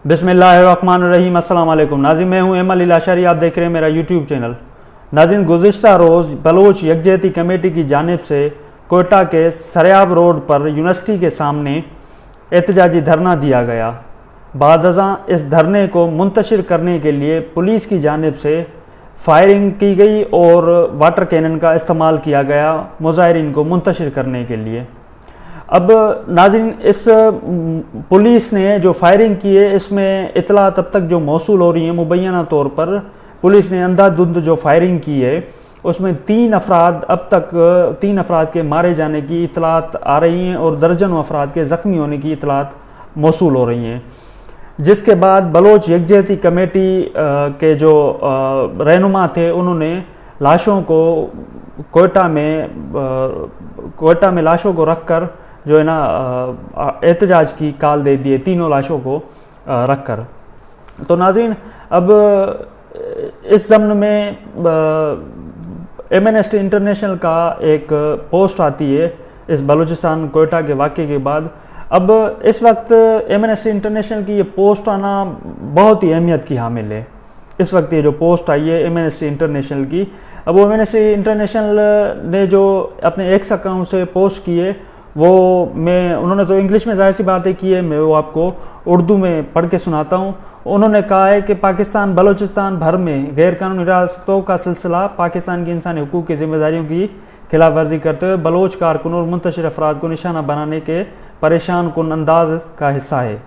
बिस्मिल्लाहिर्रहमानिर्रहीम। अस्सलाम वालेकुम नाज़रीन, मैं हूं एमल इलाशारी, आप देख रहे हैं मेरा यूट्यूब चैनल। नाज़रीन, गुज़िश्ता रोज़ बलोच यकजहती कमेटी की जानिब से कोयटा के सरियाब रोड पर यूनिवर्सिटी के सामने एहतजाजी धरना दिया गया। बादअज़ां इस धरने को मुंतशिर करने के लिए पुलिस की जानिब से फायरिंग की गई और वाटर कैनन का इस्तेमाल किया गया मुज़ाहिरीन को मुंतशिर करने के लिए। अब नाज़रीन, इस पुलिस ने जो फायरिंग की है इसमें इतला तब तक जो मौसूल हो रही है, मुबैना तौर पर पुलिस ने अंधाधुंध जो फायरिंग की है उसमें अब तक तीन अफराद के मारे जाने की इतलात आ रही हैं और दर्जनों अफराद के ज़ख्मी होने की इतलात मौसूल हो रही हैं। जिसके बाद बलोच यकजहती कमेटी के जो रहनुमा थे उन्होंने लाशों को कोयटा में लाशों को रखकर जो है ना एहतजाज की काल दे दिए, तीनों लाशों को रखकर। तो नाज़रीन, अब इस ज़म्न में एमनेस्टी इंटरनेशनल का एक पोस्ट आती है इस बलूचिस्तान कोयटा के वाक़े के बाद। अब इस वक्त एमनेस्टी इंटरनेशनल की ये पोस्ट आना बहुत ही अहमियत की हामिल है। इस वक्त ये जो पोस्ट आई है एमनेस्टी इंटरनेशनल की, अब वो एमनेस्टी इंटरनेशनल ने जो अपने एक्स अकाउंट से पोस्ट की है वो उन्होंने तो इंग्लिश में ज़ाहिर सी बातें की है, मैं वो आपको उर्दू में पढ़ के सुनाता हूँ। उन्होंने कहा है कि पाकिस्तान बलूचिस्तान भर में गैर कानूनी हिरासतों का सिलसिला पाकिस्तान की इंसानी हुकूक की जिम्मेदारियों की खिलाफ वर्जी करते हुए बलोच कारकुन और मुंतशिर अफराद को निशाना बनाने के परेशान कुन अंदाज का हिस्सा है।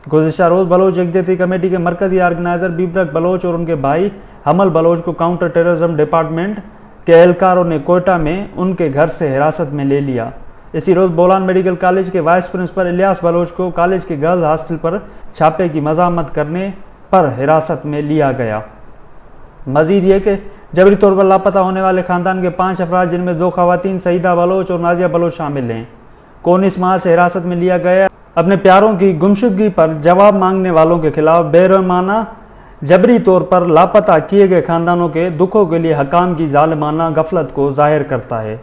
गुज़िश्ता रोज़ बलोच यकजहती कमेटी के मरकज़ी ऑर्गेनाइज़र बीबरक बलोच और उनके भाई हमल बलोच को काउंटर टेररिज्म डिपार्टमेंट के एहलकारों ने कोयटा में उनके घर से हिरासत में ले लिया। इसी रोज़ बोलान मेडिकल कॉलेज के वाइस प्रिंसिपल इलियास बलोच को कॉलेज के गर्ल्स हॉस्टल पर छापे की मज़ामत करने पर हिरासत में लिया गया। मजीद ये कि जबरी तौर पर लापता होने वाले ख़ानदान के 5 अफराद, जिनमें 2 ख़वातीन सईदा बलोच और नाजिया बलोच शामिल हैं, को 19 मार्च से हिरासत में लिया गया। अपने प्यारों की गुमशुदगी पर जवाब मांगने वालों के खिलाफ बेरहमाना जबरी तौर पर लापता किए गए ख़ानदानों के दुखों के लिए हकाम की ज़ालिमाना गफलत को ज़ाहिर करता है।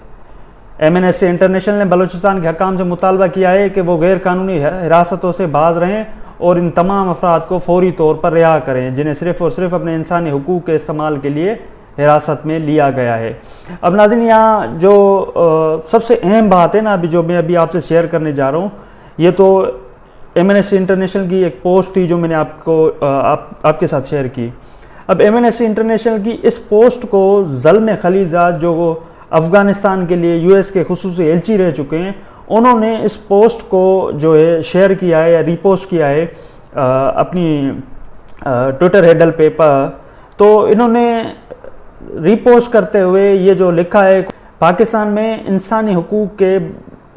एमनेस्टी इंटरनेशनल ने बलूचिस्तान के हकाम से मुतालबा किया है कि वो गैर कानूनी हिरासतों से बाज रहें और इन तमाम अफराद को फौरी तौर पर रिहा करें जिन्हें सिर्फ़ और सिर्फ अपने इंसानी हुकूक के इस्तेमाल के लिए हिरासत में लिया गया है। अब नाज़रीन, यहाँ जो सबसे अहम बात है ना जो मैं अभी आपसे शेयर करने जा रहा हूँ, ये तो एमनेस्टी इंटरनेशनल की एक पोस्ट थी जो मैंने आपके साथ शेयर की। अब एमनेस्टी इंटरनेशनल की इस पोस्ट को ज़ल्म खलीलजाद जो अफ़गानिस्तान के लिए यूएस के खुसूसी एलची रह चुके हैं, उन्होंने इस पोस्ट को जो है शेयर किया है या रीपोस्ट किया है अपनी ट्विटर हैंडल पे पर। तो इन्होंने रीपोस्ट करते हुए ये जो लिखा है, पाकिस्तान में इंसानी हुकूक के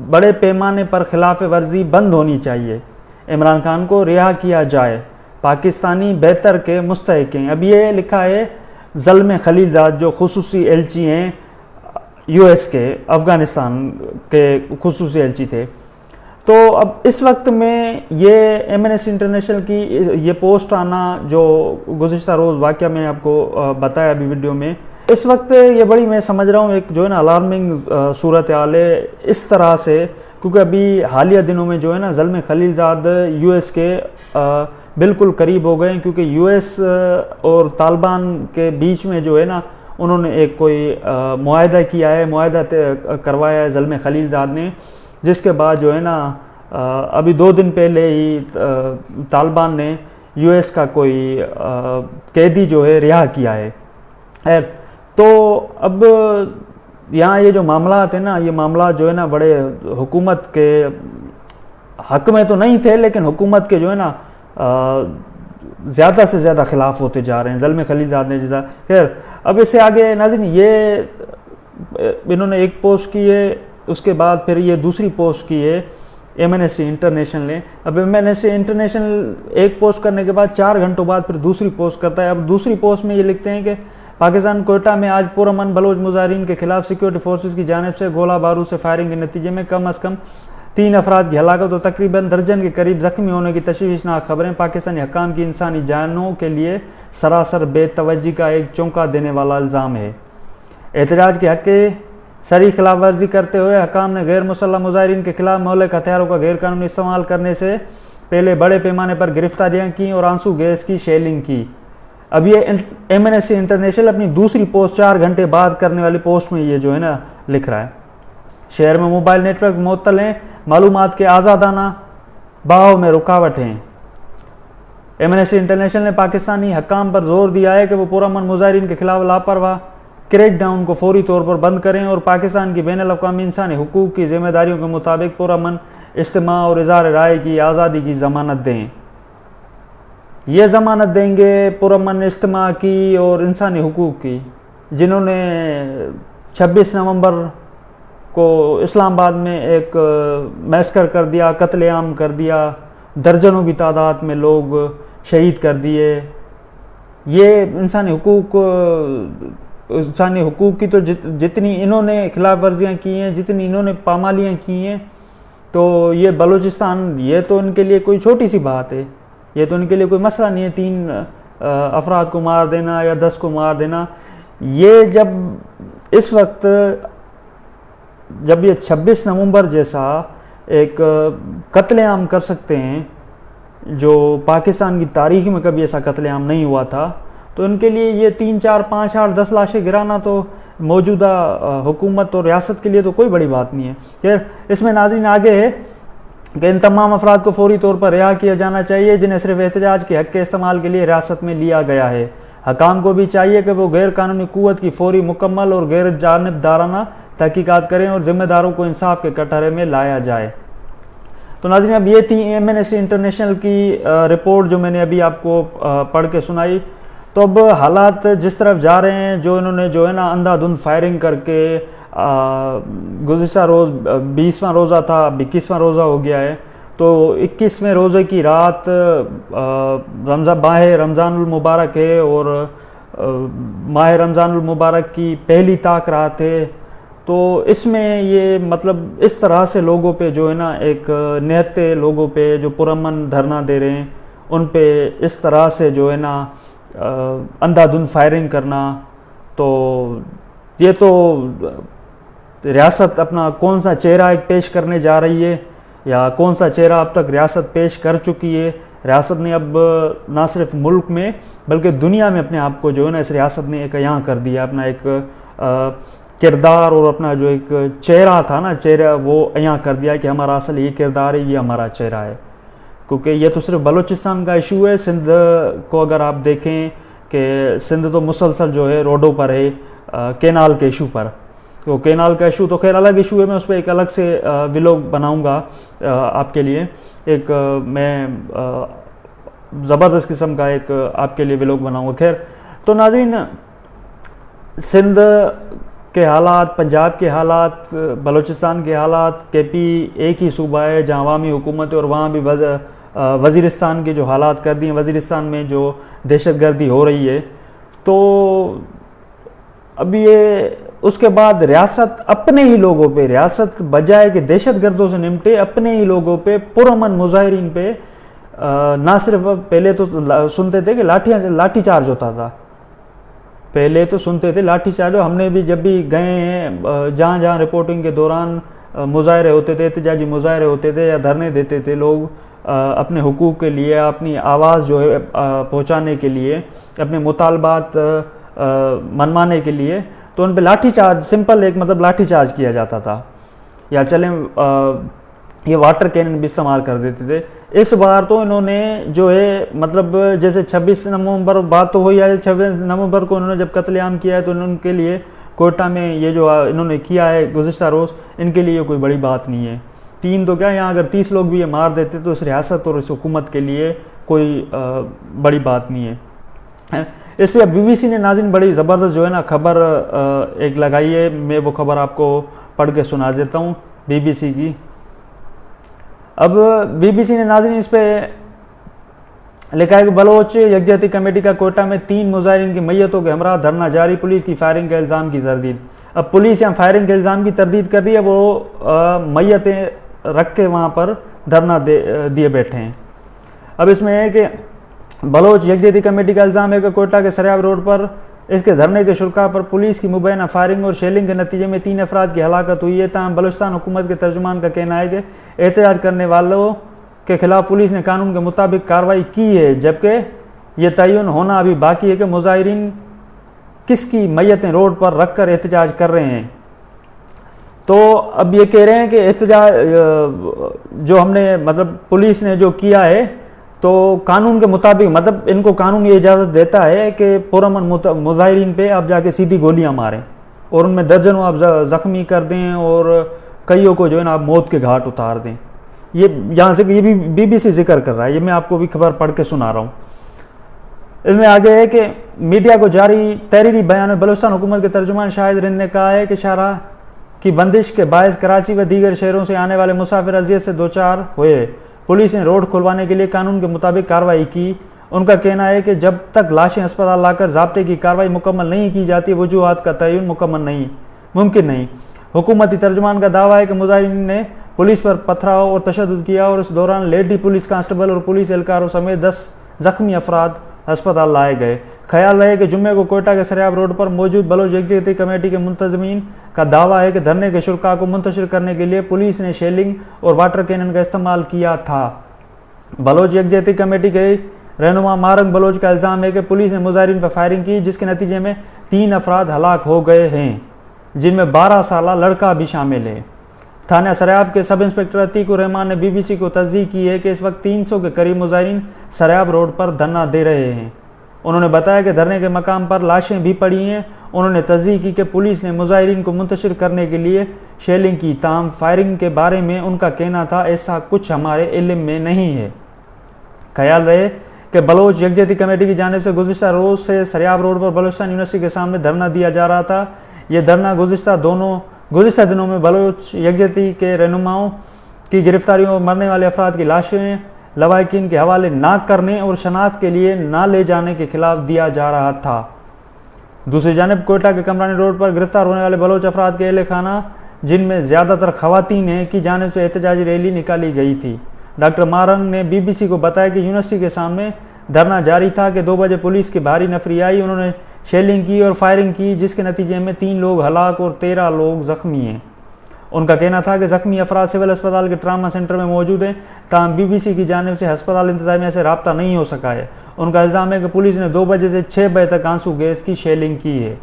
बड़े पैमाने पर खिलाफ वर्जी बंद होनी चाहिए, इमरान खान को रिहा किया जाए, पाकिस्तानी बेहतर के मुस्तहिक हैं। अब ये लिखा है ज़ल्म खलीलजाद जो खुसूसी एलची हैं यूएस के, अफ़गानिस्तान के खुसूसी एलची थे। तो अब इस वक्त में ये एमनेस्टी इंटरनेशनल की ये पोस्ट आना जो गुज़िश्ता रोज़ वाक़या में आपको बताया अभी वीडियो में, इस वक्त ये बड़ी मैं समझ रहा हूँ एक जो है ना अलार्मिंग सूरत हाल है इस तरह से, क्योंकि अभी हालिया दिनों में जो है ना ज़ल्म खलीलजाद यूएस के बिल्कुल करीब हो गए, क्योंकि यूएस और तालिबान के बीच में जो है ना उन्होंने एक कोई मुआहदा किया है, मुआहदा करवाया है ज़ल्म खलीलजाद ने, जिसके बाद जो है ना अभी 2 दिन पहले ही तालिबान ने यूएस का कोई कैदी जो है रिहा किया है। तो अब यहाँ ये जो मामला थे ना, ये मामला जो है ना बड़े हुकूमत के हक में तो नहीं थे, लेकिन हुकूमत के जो है ना ज़्यादा से ज़्यादा खिलाफ होते जा रहे हैं ज़ल्म खलीलजाद ने जैसा। खैर, अब इससे आगे नाज़रीन ये इन्होंने एक पोस्ट की है, उसके बाद फिर ये दूसरी पोस्ट की है एमनेस्टी इंटरनेशनल ने। अब एमनेस्टी इंटरनेशनल एक पोस्ट करने के बाद 4 घंटों बाद फिर दूसरी पोस्ट करता है। अब दूसरी पोस्ट में ये लिखते हैं कि पाकिस्तान कोयटा में आज पुरअमन बलोच मुजाहिरीन के खिलाफ सिक्योरिटी फोर्सेस की जानिब से गोला बारूद से फायरिंग के नतीजे में कम अज़ कम 3 अफराद की हलाकत और तकरीबन दर्जन के करीब ज़ख्मी होने की तशवीशनाक खबरें पाकिस्तानी हकाम की इंसानी जानों के लिए सरासर बेतवज्जी का एक चौंका देने वाला इल्ज़ाम है। एहतजाज के हक़ के सरी खिलाफ वर्जी करते हुए हकाम ने गैर मुसल्लह मुजाहिरीन के खिलाफ मौलिक हथियारों का गैर कानूनी इस्तेमाल करने से पहले बड़े पैमाने पर गिरफ्तारियां की और आंसू गैस की शेलिंग की। अब ये एमएनएससी इंटरनेशनल अपनी दूसरी पोस्ट 4 घंटे बाद करने वाली पोस्ट में ये जो है ना लिख रहा है, शहर में मोबाइल नेटवर्क मुअत्तल हैं, मालूमात के आज़ादाना बहाव में रुकावट हैं। एमएनएससी इंटरनेशनल ने पाकिस्तानी हकाम पर जोर दिया है कि वो पुरअमन मुजाहिरीन के खिलाफ लापरवाह क्रैकडाउन को फौरी तौर पर बंद करें और पाकिस्तान की बैनुल-अक़वामी इंसानी हुकूक की जिम्मेदारियों के मुताबिक पुरअमन इज्तिमा और इज़हार राय की आज़ादी की ज़मानत दें। ये ज़मानत देंगे पुरअमन इज्तिमा की और इंसानी हुकूक की, जिन्होंने 26 नवंबर को इस्लामाबाद में एक मैस्कर कर दिया, कत्लेआम कर दिया, दर्जनों की तादाद में लोग शहीद कर दिए। ये इंसानी हुकूक की तो जितनी इन्होंने खिलाफ वर्जियाँ की हैं, जितनी इन्होंने पामालियाँ की हैं, तो ये बलूचिस्तान, ये तो इनके लिए कोई छोटी सी बात है, ये तो इनके लिए कोई मसला नहीं है 3 अफराद को मार देना या 10 को मार देना। ये जब इस वक्त जब ये 26 नवंबर जैसा एक कत्लेआम कर सकते हैं, जो पाकिस्तान की तारीख में कभी ऐसा कत्लेआम नहीं हुआ था, तो इनके लिए ये 3, 4, 5, 8, 10 लाशें गिराना तो मौजूदा हुकूमत और रियासत के लिए तो कोई बड़ी बात नहीं है। खैर, इसमें नाज़रीन आगे है कि इन तमाम अफराद को फौरी तौर पर रिहा किया जाना चाहिए जिन्हें सिर्फ एहतजाज के हक़ के इस्तेमाल के लिए रियासत में लिया गया है। हकाम को भी चाहिए कि वो गैर कानूनी क़ुव्वत की फौरी, मुकम्मल और गैर जानिबदाराना तहकीकात करें और ज़िम्मेदारों को इंसाफ के कटहरे में लाया जाए। तो नाज़रीन, अब ये थी एमएनएससी इंटरनेशनल की रिपोर्ट जो मैंने अभी आपको पढ़ के सुनाई। तो अब हालात जिस तरफ जा रहे हैं, जो इन्होंने जो है ना अंधाधुंध फायरिंग करके गुज़िश्ता रोज़ 20वां रोज़ा था, अब 21वां रोज़ा हो गया है, तो 21वें रोज़े की रात माह रमज़ानुल मुबारक है और माह रमज़ानुल मुबारक की पहली ताक रात है। तो इसमें ये मतलब इस तरह से लोगों पे जो है ना एक निहत्ते लोगों पे जो पुरअमन धरना दे रहे हैं, उन पे इस तरह से जो है ना अंधाधुंध फायरिंग करना, तो ये तो रियासत अपना कौन सा चेहरा एक पेश करने जा रही है या कौन सा चेहरा अब तक रियासत पेश कर चुकी है। रियासत ने अब ना सिर्फ मुल्क में बल्कि दुनिया में अपने आप को जो है ना इस रियासत ने एक यहाँ कर दिया, अपना एक किरदार और अपना जो एक चेहरा था ना, चेहरा वो यहाँ कर दिया कि हमारा असल ये किरदार है, ये हमारा चेहरा है। क्योंकि ये तो सिर्फ बलूचिस्तान का इशू है। सिंध को अगर आप देखें कि सिंध तो मुसलसल जो है रोडों पर है केनाल के इशू पर, तो केनाल का इशू तो खैर अलग इशू है, मैं उस पर एक अलग से व्लॉग बनाऊंगा आपके लिए, एक मैं ज़बरदस्त किस्म का एक आपके लिए व्लॉग बनाऊंगा। खैर, तो नाज़रीन, सिंध के हालात, पंजाब के हालात, बलूचिस्तान के हालात, केपी एक ही सूबा है जहाँ अवामी हुकूमत है और वहाँ भी वज़ीरिस्तान के जो हालात कर दिए, वज़ीरिस्तान में जो दहशतगर्दी हो रही है, तो अब ये उसके बाद रियासत अपने ही लोगों पे, रियासत बजाय कि दहशतगर्दों से निपटे, अपने ही लोगों पे, पुरअमन मुजाहिरीन पे ना सिर्फ पहले तो सुनते थे कि लाठीचार्ज होता था, पहले तो सुनते थे लाठीचार्ज, हमने भी जब भी गए हैं जहाँ जहाँ रिपोर्टिंग के दौरान मुजाहरे होते थे, एहतजाजी मुजाहरे होते थे या धरने देते थे लोग अपने हुकूक के लिए, अपनी आवाज़ जो है पहुँचाने के लिए, अपने मुतालबात मनवाने के लिए, तो उन पर लाठीचार्ज, सिंपल एक मतलब लाठीचार्ज किया जाता था, या चलें ये वाटर कैनन भी इस्तेमाल कर देते थे। इस बार तो इन्होंने जो है मतलब जैसे 26 नवंबर बात तो हुई है, 26 नवंबर को इन्होंने जब कत्लेआम किया है तो उनके लिए कोयटा में ये जो इन्होंने किया है गुज़िश्ता रोज़, इनके लिए कोई बड़ी बात नहीं है। 3 तो क्या, यहाँ अगर 30 लोग भी ये मार देते तो इस रियासत और इस हुकूमत के लिए कोई बड़ी बात नहीं है। इस पर बीबीसी ने नाज़रीन बड़ी ज़बरदस्त जो है ना खबर एक लगाई है, मैं वो खबर आपको पढ़ के सुना देता हूँ बीबीसी की। अब बीबीसी ने नाज़रीन इस पर लिखा है कि बलोच यकजहती कमेटी का कोयटा में 3 मुजाहिरीन की मैयतों के हमरा धरना जारी, पुलिस की फायरिंग के इल्ज़ाम की तरदीद। अब पुलिस यहाँ फायरिंग के इल्ज़ाम की तरदीद कर रही है, वो मैयतें रख के वहाँ पर धरना दिए बैठे हैं। अब इसमें है कि बलोच यकजहती कमेटी का इल्ज़ाम है कि कोयटा के सरियाब रोड पर इसके धरने के शुरा पर पुलिस की मुबैना फायरिंग और शेलिंग के नतीजे में 3 अफराद की हलाकत हुई है। तमाम बलूचिस्तान हुकूमत के तर्जुमान का कहना है कि एहतजाज करने वालों के खिलाफ पुलिस ने कानून के मुताबिक कार्रवाई की है, जबकि ये तयन होना अभी बाकी है कि मुजाहिरीन किसकी मैयतें रोड पर रखकर एहतजाज कर रहे हैं। तो अब ये कह रहे हैं कि एहतजाज जो हमने मतलब पुलिस ने जो किया है तो कानून के मुताबिक, मतलब इनको कानून ये इजाज़त देता है कि पुरअमन मुजाहिरीन पे आप जाके सीधी गोलियां मारें और उनमें दर्जनों आप ज़ख्मी कर दें और कईयों को जो है ना आप मौत के घाट उतार दें। ये यहाँ से ये भी BBC जिक्र कर रहा है, ये मैं आपको भी खबर पढ़ के सुना रहा हूँ। इसमें आगे है कि मीडिया को जारी तहरीरी बयान में बलूचिस्तान हुकूमत के तर्जुमान शाहिद रिंद ने कहा है कि शाहराह की बंदिश के बायस कराची व दीगर शहरों से आने वाले मुसाफिर अजियत से दो चार हुए। पुलिस ने रोड खुलवाने के लिए कानून के मुताबिक कार्रवाई की। उनका कहना है कि जब तक लाशें अस्पताल लाकर ज़ाब्ते की कार्रवाई मुकम्मल नहीं की जाती, वजूहात का तयन मुमकिन नहीं। हुकूमती तर्जुमान का दावा है कि मुजाहिरीन ने पुलिस पर पथराव और तशद्दुद किया और इस दौरान लेडी पुलिस कांस्टेबल और पुलिस एहलकारों समेत 10 जख्मी अफराद अस्पताल लाए गए। ख्याल रहे कि जुम्मे को कोयटा के सरियाब रोड पर मौजूद बलोच यकजहती कमेटी के मुंतजमीन का दावा है कि धरने के शुल्का को मुंतशिर करने के लिए पुलिस ने शेलिंग और वाटर कैनन का इस्तेमाल किया था। बलोच यकजहती कमेटी के रहनुमा मारंग बलोच का इल्ज़ाम है कि पुलिस ने मुजाहिरीन पर फायरिंग की, जिसके नतीजे में 3 अफराद हलाक हो गए हैं, जिनमें 12 साला लड़का भी शामिल है। थाना सरियाब के सब इंस्पेक्टर अतीकुर रहमान ने BBC को तस्दीक की है कि इस वक्त 300 के करीब मुजाहिरीन सरियाब रोड पर धरना दे रहे हैं। उन्होंने बताया कि धरने के मकाम पर लाशें भी पड़ी हैं। उन्होंने तस्दीक की कि पुलिस ने मुजाहिरीन को मुंतशिर करने के लिए शेलिंग की, ताम फायरिंग के बारे में उनका कहना था ऐसा कुछ हमारे इल्म में नहीं है। ख्याल रहे कि बलोच यकजहती कमेटी की जानिब से गुज़िश्ता रोज़ से सरियाब रोड पर बलूचिस्तान यूनिवर्सिटी के सामने धरना दिया जा रहा था। यह धरना गुज़िश्ता दिनों में बलोच यकजहती के रहनुमाओं की गिरफ्तारियों और मरने वाले अफराद की लाशें लवाकिन के हवाले ना करने और शनाख्त के लिए ना ले जाने के खिलाफ दिया जा रहा था। दूसरी जानिब कोयटा के कमरानी रोड पर गिरफ्तार होने वाले बलोच अफराद के अहले खाना, जिनमें ज़्यादातर खवातीन हैं, की जानिब से एहतजाजी रैली निकाली गई थी। डॉक्टर मारंग ने BBC को बताया कि यूनिवर्सिटी के सामने धरना जारी था कि 2 बजे पुलिस की भारी नफरी आई। उन्होंने शेलिंग की और फायरिंग की, जिसके नतीजे में 3 लोग हलाक और 13 लोग जख्मी हैं। उनका कहना था कि जख्मी अफराद सिविल अस्पताल के ट्रामा सेंटर में मौजूद हैं, ताहम BBC की जानिब से अस्पताल इंतजामिया से रब्ता नहीं हो सका है। उनका इल्ज़ाम है कि पुलिस ने 2 बजे से 6 बजे तक आंसू गैस की शेलिंग की है।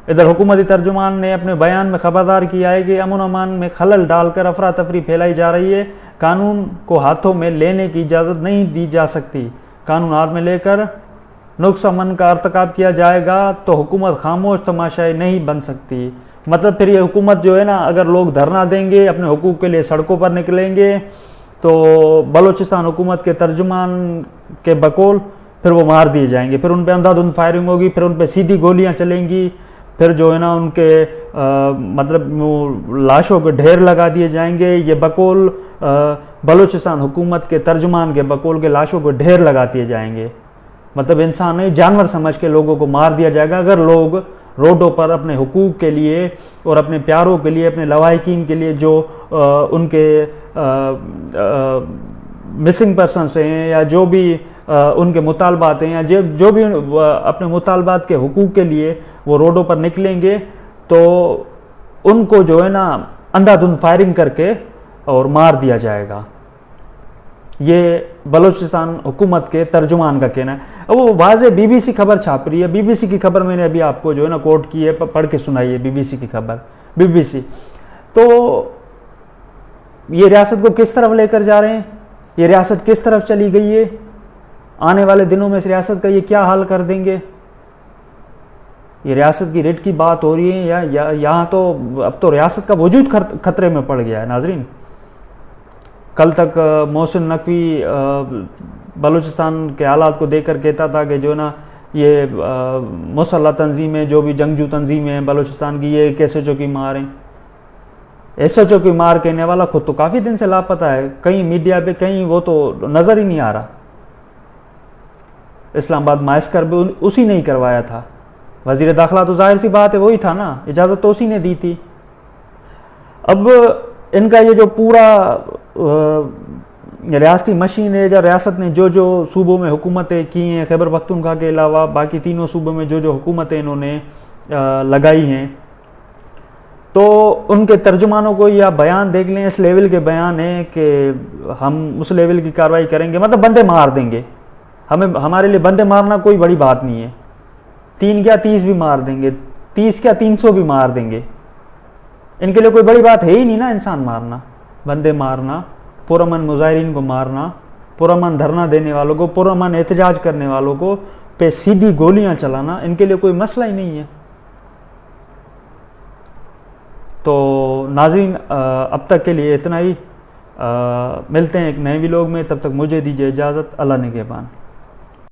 इधर हुकूमती तर्जुमान ने अपने बयान में खबरदार किया है कि अमन अमान में खलल डालकर अफरा तफरी फैलाई जा रही है। कानून को हाथों में लेने की इजाज़त नहीं दी जा सकती। कानून हाथ में लेकर नुक्स अमन का अर्तकाब किया जाएगा तो हुकूमत खामोश तमाशाई नहीं बन सकती। मतलब फिर ये हुकूमत जो है ना, अगर लोग धरना देंगे, अपने हुकूक के लिए सड़कों पर निकलेंगे, तो बलूचिस्तान हुकूमत के तर्जुमान के बकौल फिर वो मार दिए जाएंगे, फिर उन पर अंधाधुंध फायरिंग होगी, फिर उन पर सीधी गोलियां चलेंगी, फिर जो है ना उनके मतलब लाशों के ढेर लगा दिए जाएंगे। ये बकौल बलूचिस्तान हुकूमत के तर्जुमान के बकौल के लाशों को ढेर लगा दिए जाएंगे। मतलब इंसान नहीं, जानवर समझ के लोगों को मार दिया जाएगा अगर लोग रोडों पर अपने हुकूक के लिए और अपने प्यारों के लिए, अपने लवाहिकीन के लिए जो उनके मिसिंग पर्सनस हैं या जो भी उनके मुतालबात हैं या जो भी अपने मुतालबात के हुकूक के लिए वो रोडों पर निकलेंगे, तो उनको जो है ना अंधाधुंध फायरिंग करके और मार दिया जाएगा। ये बलूचिस्तान हुकूमत के तर्जुमान का कहना है। अब वो वाज़े BBC खबर छाप रही है। BBC की खबर मैंने अभी आपको जो है ना कोट की है, पढ़ के सुनाई है BBC की खबर। BBC तो ये रियासत को किस तरफ लेकर जा रहे हैं, ये रियासत किस तरफ चली गई है, आने वाले दिनों में इस रियासत का ये क्या हाल कर देंगे। ये रियासत की रेट की बात हो रही है या यहाँ तो अब तो रियासत का वजूद खतरे में पड़ गया है। नाजरीन, कल तक मोहसिन नकवी बलूचिस्तान के हालात को देखकर कहता था कि जो ना ये मुसल्लह तंजीमें, जो भी जंगजू तंजीमें हैं बलूचिस्तान की, ये SHO की मार हैं। SHO की मार कहने वाला खुद तो काफ़ी दिन से लापता है, कहीं मीडिया पे कहीं वो तो नज़र ही नहीं आ रहा। इस्लामाबाद मास्कर भी उसी ने ही करवाया था। वज़ीर दाखिला तो जाहिर सी बात है वही था ना, इजाज़त तो उसी ने दी थी। अब इनका ये जो पूरा रियासती मशीन है, या रियासत ने जो जो सूबों में हुकूमतें की हैं, खैबर पख्तूनख्वा के अलावा बाकी तीनों सूबों में जो जो हुकूमतें इन्होंने लगाई हैं, तो उनके तर्जुमानों को या बयान देख लें, इस लेवल के बयान हैं कि हम उस लेवल की कार्रवाई करेंगे, मतलब बंदे मार देंगे। हमें, हमारे लिए बंदे मारना कोई बड़ी बात नहीं है, 3 क्या 30 भी मार देंगे, 30 क्या 300 भी मार देंगे। इनके लिए कोई बड़ी बात है ही नहीं ना, इंसान मारना, बंदे मारना, पुरअमन मुजाहिरीन को मारना, पुरअमन धरना देने वालों को, पुरअमन एहतजाज करने वालों को पे सीधी गोलियां चलाना, इनके लिए कोई मसला ही नहीं है। तो नाज़रीन, अब तक के लिए इतना ही। मिलते हैं एक नए व्लॉग में, तब तक मुझे दीजिए इजाज़त। अल्लाह निगहबान।